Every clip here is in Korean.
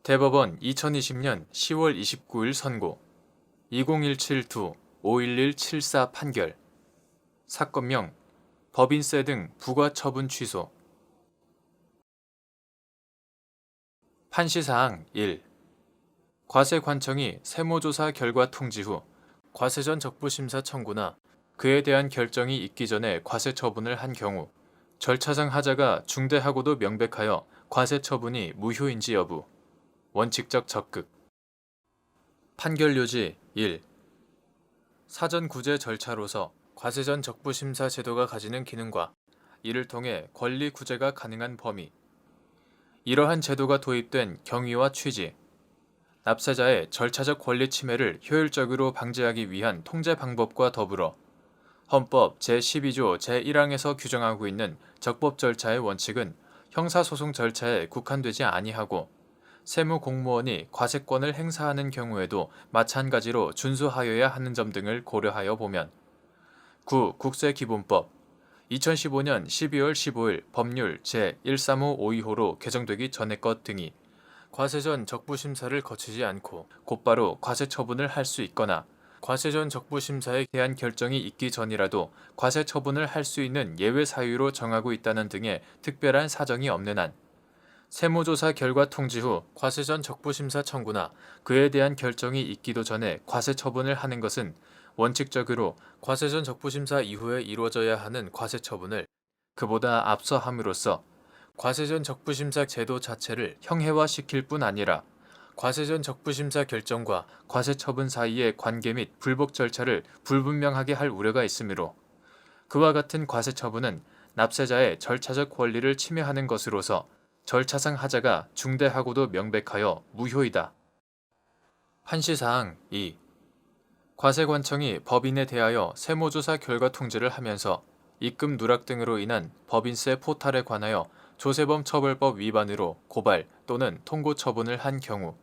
대법원 2020년 10월 29일 선고 2017-51174 판결 사건명 법인세 등 부과처분 취소 판시사항 1. 과세관청이 세무조사 결과 통지 후 과세전 적부심사 청구나 그에 대한 결정이 있기 전에 과세처분을 한 경우 절차상 하자가 중대하고도 명백하여 과세처분이 무효인지 여부 원칙적 적극 판결 요지 1. 사전 구제 절차로서 과세전 적부심사 제도가 가지는 기능과 이를 통해 권리 구제가 가능한 범위 이러한 제도가 도입된 경위와 취지 납세자의 절차적 권리 침해를 효율적으로 방지하기 위한 통제 방법과 더불어 헌법 제12조 제1항에서 규정하고 있는 적법 절차의 원칙은 형사소송 절차에 국한되지 아니하고 세무공무원이 과세권을 행사하는 경우에도 마찬가지로 준수하여야 하는 점 등을 고려하여 보면 9. 국세기본법 2015년 12월 15일 법률 제135525로 개정되기 전의 것 등이 과세전 적부심사를 거치지 않고 곧바로 과세처분을 할 수 있거나 과세전 적부심사에 대한 결정이 있기 전이라도 과세처분을 할 수 있는 예외 사유로 정하고 있다는 등의 특별한 사정이 없는 한 세무조사 결과 통지 후 과세전 적부심사 청구나 그에 대한 결정이 있기도 전에 과세처분을 하는 것은 원칙적으로 과세전 적부심사 이후에 이루어져야 하는 과세처분을 그보다 앞서 함으로써 과세전 적부심사 제도 자체를 형해화시킬 뿐 아니라 과세전 적부심사 결정과 과세처분 사이의 관계 및 불복 절차를 불분명하게 할 우려가 있으므로 그와 같은 과세처분은 납세자의 절차적 권리를 침해하는 것으로서 절차상 하자가 중대하고도 명백하여 무효이다. 판시사항 2. 과세관청이 법인에 대하여 세무조사 결과 통지를 하면서 입금 누락 등으로 인한 법인세 포탈에 관하여 조세범 처벌법 위반으로 고발 또는 통고 처분을 한 경우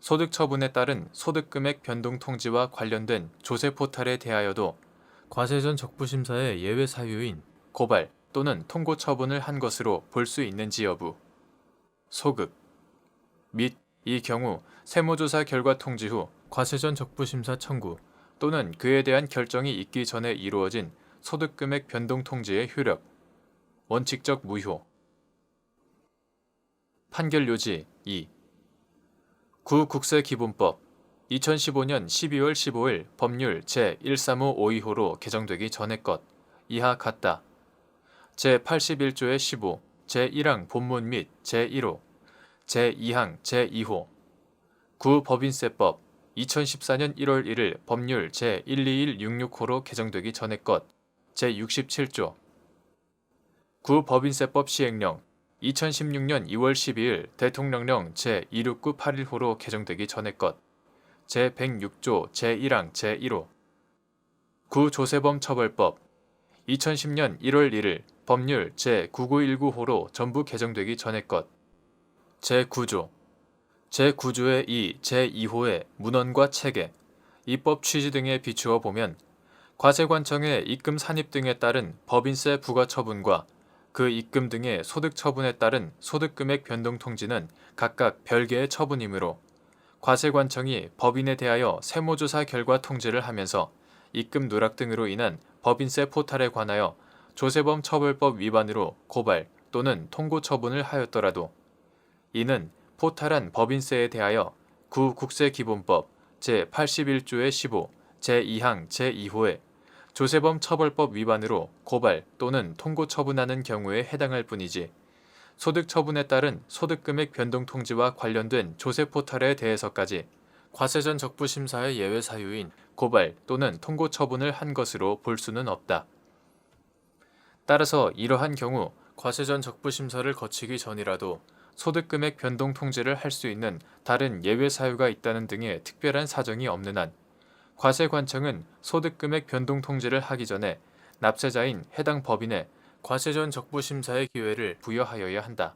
소득처분에 따른 소득금액 변동 통지와 관련된 조세 포탈에 대하여도 과세전 적부심사의 예외 사유인 고발 또는 통고 처분을 한 것으로 볼 수 있는지 여부 소급 및 이 경우 세무조사 결과 통지 후 과세전 적부심사 청구 또는 그에 대한 결정이 있기 전에 이루어진 소득금액 변동 통지의 효력 원칙적 무효 판결 요지 2. 구국세기본법 2015년 12월 15일 법률 제135525로 개정되기 전의 것 이하 같다. 제81조의 15, 제1항 본문 및 제1호, 제2항 제2호, 구법인세법 2014년 1월 1일 법률 제121666호로 개정되기 전의 것 제67조, 구법인세법 시행령 2016년 2월 12일 대통령령 제26981호로 개정되기 전의 것 제106조 제1항 제1호, 구조세범 처벌법 2010년 1월 1일 법률 제9919호로 전부 개정되기 전의 것 제9조 제9조의 2, 제2호의 문헌과 체계, 입법 취지 등에 비추어 보면 과세관청의 입금 산입 등에 따른 법인세 부과 처분과 그 입금 등의 소득 처분에 따른 소득금액 변동 통지는 각각 별개의 처분이므로 과세관청이 법인에 대하여 세무조사 결과 통지를 하면서 입금 누락 등으로 인한 법인세 포탈에 관하여 조세범 처벌법 위반으로 고발 또는 통고 처분을 하였더라도 이는 포탈한 법인세에 대하여 구국세기본법 제81조의 15, 제2항 제2호에 조세범 처벌법 위반으로 고발 또는 통고 처분하는 경우에 해당할 뿐이지 소득 처분에 따른 소득금액 변동 통지와 관련된 조세 포탈에 대해서까지 과세전 적부심사의 예외 사유인 고발 또는 통고 처분을 한 것으로 볼 수는 없다. 따라서 이러한 경우 과세전 적부심사를 거치기 전이라도 소득금액 변동 통지를 할 수 있는 다른 예외 사유가 있다는 등의 특별한 사정이 없는 한 과세관청은 소득금액 변동 통지를 하기 전에 납세자인 해당 법인에 과세전 적부심사의 기회를 부여하여야 한다.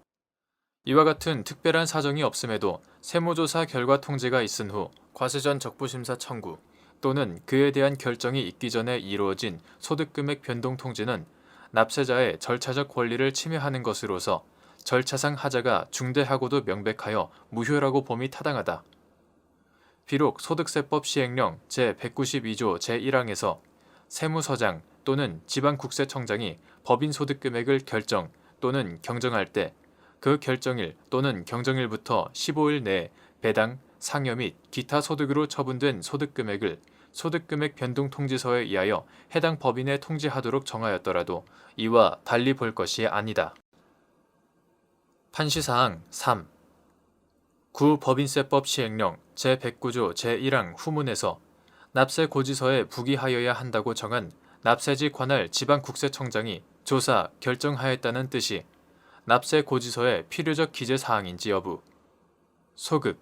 이와 같은 특별한 사정이 없음에도 세무조사 결과 통지가 있은 후 과세전 적부심사 청구 또는 그에 대한 결정이 있기 전에 이루어진 소득금액 변동 통지는 납세자의 절차적 권리를 침해하는 것으로서 절차상 하자가 중대하고도 명백하여 무효라고 봄이 타당하다. 비록 소득세법 시행령 제192조 제1항에서 세무서장 또는 지방국세청장이 법인 소득금액을 결정 또는 경정할 때 그 결정일 또는 경정일부터 15일 내에 배당, 상여 및 기타 소득으로 처분된 소득금액을 소득금액 변동통지서에 의하여 해당 법인에 통지하도록 정하였더라도 이와 달리 볼 것이 아니다. 판시사항 3. 구법인세법 시행령 제109조 제1항 후문에서 납세 고지서에 부기하여야 한다고 정한 납세지 관할 지방국세청장이 조사, 결정하였다는 뜻이 납세 고지서의 필요적 기재 사항인지 여부, 소급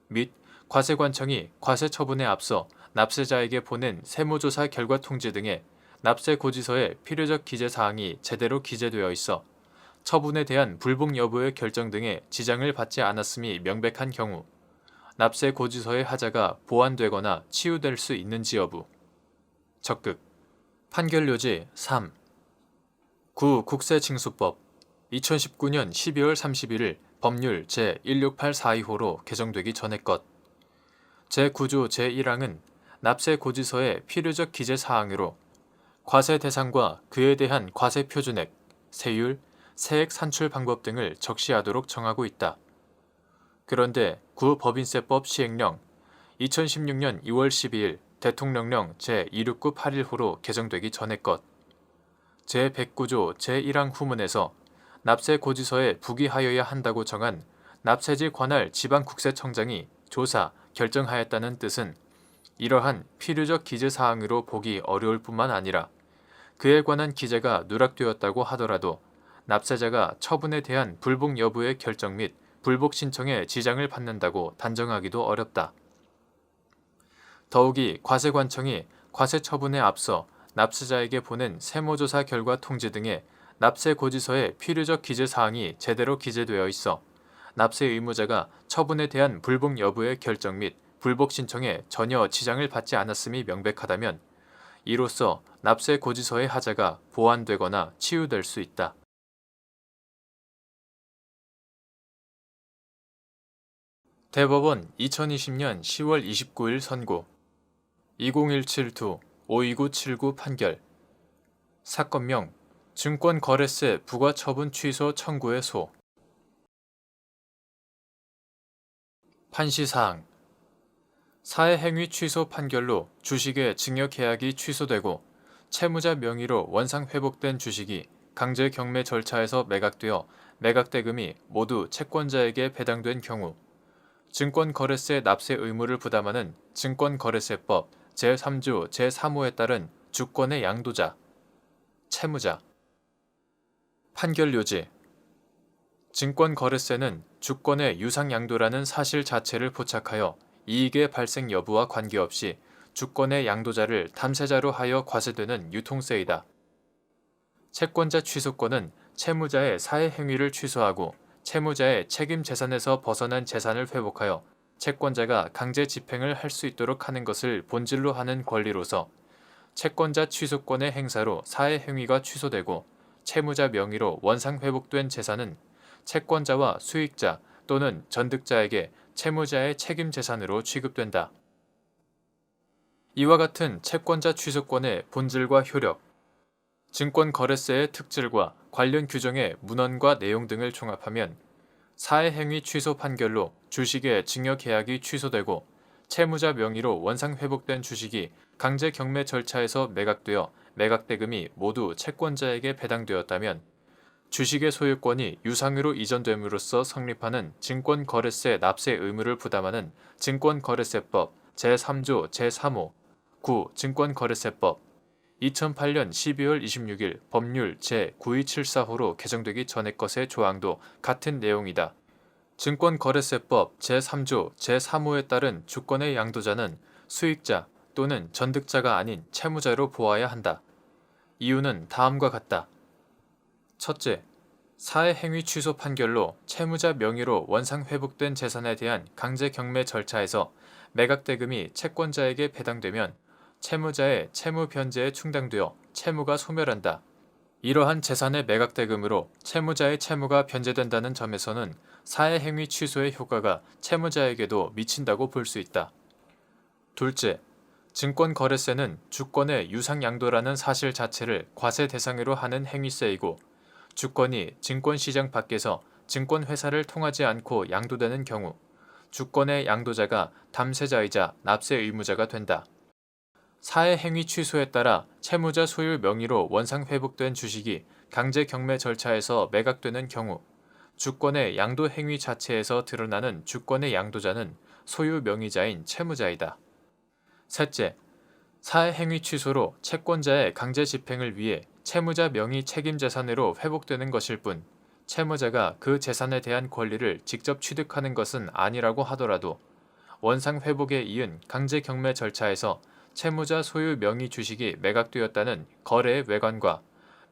및 과세관청이 과세 처분에 앞서 납세자에게 보낸 세무조사 결과 통지 등의 납세 고지서의 필요적 기재 사항이 제대로 기재되어 있어 처분에 대한 불복 여부의 결정 등의 지장을 받지 않았음이 명백한 경우 납세 고지서의 하자가 보완되거나 치유될 수 있는지 여부. 적극 판결요지 3. 국세징수법 2019년 12월 31일 법률 제1684호로 개정되기 전의 것. 제9조 제1항은 납세 고지서의 필요적 기재 사항으로 과세 대상과 그에 대한 과세 표준액, 세율, 세액 산출 방법 등을 적시하도록 정하고 있다. 그런데 구법인세법 시행령 2016년 2월 12일 대통령령 제26981호로 개정되기 전의 것. 제109조 제1항 후문에서 납세 고지서에 부기하여야 한다고 정한 납세지 관할 지방국세청장이 조사, 결정하였다는 뜻은 이러한 필요적 기재 사항으로 보기 어려울 뿐만 아니라 그에 관한 기재가 누락되었다고 하더라도 납세자가 처분에 대한 불복 여부의 결정 및 불복 신청에 지장을 받는다고 단정하기도 어렵다. 더욱이 과세관청이 과세 처분에 앞서 납세자에게 보낸 세무조사 결과 통지 등의 납세 고지서의 필요적 기재 사항이 제대로 기재되어 있어 납세 의무자가 처분에 대한 불복 여부의 결정 및 불복 신청에 전혀 지장을 받지 않았음이 명백하다면 이로써 납세 고지서의 하자가 보완되거나 치유될 수 있다. 대법원 2020년 10월 29일 선고 2017-52979 판결 사건명 증권거래세 부과처분 취소 청구의 소. 판시사항 사회행위 취소 판결로 주식의 증여계약이 취소되고 채무자 명의로 원상 회복된 주식이 강제 경매 절차에서 매각되어 매각대금이 모두 채권자에게 배당된 경우 증권거래세 납세 의무를 부담하는 증권거래세법 제3조 제3호에 따른 주권의 양도자, 채무자. 판결요지 증권거래세는 주권의 유상양도라는 사실 자체를 포착하여 이익의 발생 여부와 관계없이 주권의 양도자를 탐세자로 하여 과세되는 유통세이다. 채권자 취소권은 채무자의 사회행위를 취소하고 채무자의 책임 재산에서 벗어난 재산을 회복하여 채권자가 강제 집행을 할 수 있도록 하는 것을 본질로 하는 권리로서 채권자 취소권의 행사로 사회행위가 취소되고 채무자 명의로 원상 회복된 재산은 채권자와 수익자 또는 전득자에게 채무자의 책임 재산으로 취급된다. 이와 같은 채권자 취소권의 본질과 효력, 증권거래세의 특질과 관련 규정의 문헌과 내용 등을 종합하면 사회행위 취소 판결로 주식의 증여계약이 취소되고 채무자 명의로 원상 회복된 주식이 강제 경매 절차에서 매각되어 매각대금이 모두 채권자에게 배당되었다면 주식의 소유권이 유상으로 이전됨으로써 성립하는 증권거래세 납세 의무를 부담하는 증권거래세법 제3조 제3호 증권거래세법 2008년 12월 26일 법률 제9274호로 개정되기 전의 것의 조항도 같은 내용이다. 증권거래세법 제3조 제3호에 따른 주권의 양도자는 수익자 또는 전득자가 아닌 채무자로 보아야 한다. 이유는 다음과 같다. 첫째, 사회행위 취소 판결로 채무자 명의로 원상 회복된 재산에 대한 강제 경매 절차에서 매각대금이 채권자에게 배당되면 채무자의 채무 변제에 충당되어 채무가 소멸한다. 이러한 재산의 매각대금으로 채무자의 채무가 변제된다는 점에서는 사해행위 취소의 효과가 채무자에게도 미친다고 볼 수 있다. 둘째, 증권거래세는 주권의 유상양도라는 사실 자체를 과세 대상으로 하는 행위세이고, 주권이 증권시장 밖에서 증권회사를 통하지 않고 양도되는 경우 주권의 양도자가 담세자이자 납세 의무자가 된다. 사해행위 취소에 따라 채무자 소유 명의로 원상 회복된 주식이 강제 경매 절차에서 매각되는 경우 주권의 양도 행위 자체에서 드러나는 주권의 양도자는 소유 명의자인 채무자이다. 셋째, 사해행위 취소로 채권자의 강제 집행을 위해 채무자 명의 책임 재산으로 회복되는 것일 뿐 채무자가 그 재산에 대한 권리를 직접 취득하는 것은 아니라고 하더라도 원상 회복에 이은 강제 경매 절차에서 채무자 소유 명의 주식이 매각되었다는 거래의 외관과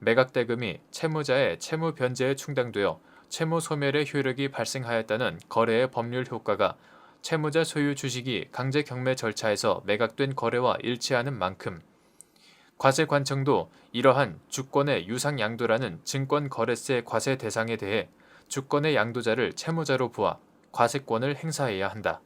매각대금이 채무자의 채무 변제에 충당되어 채무 소멸의 효력이 발생하였다는 거래의 법률 효과가 채무자 소유 주식이 강제 경매 절차에서 매각된 거래와 일치하는 만큼 과세관청도 이러한 주권의 유상양도라는 증권거래세 과세 대상에 대해 주권의 양도자를 채무자로 보아 과세권을 행사해야 한다.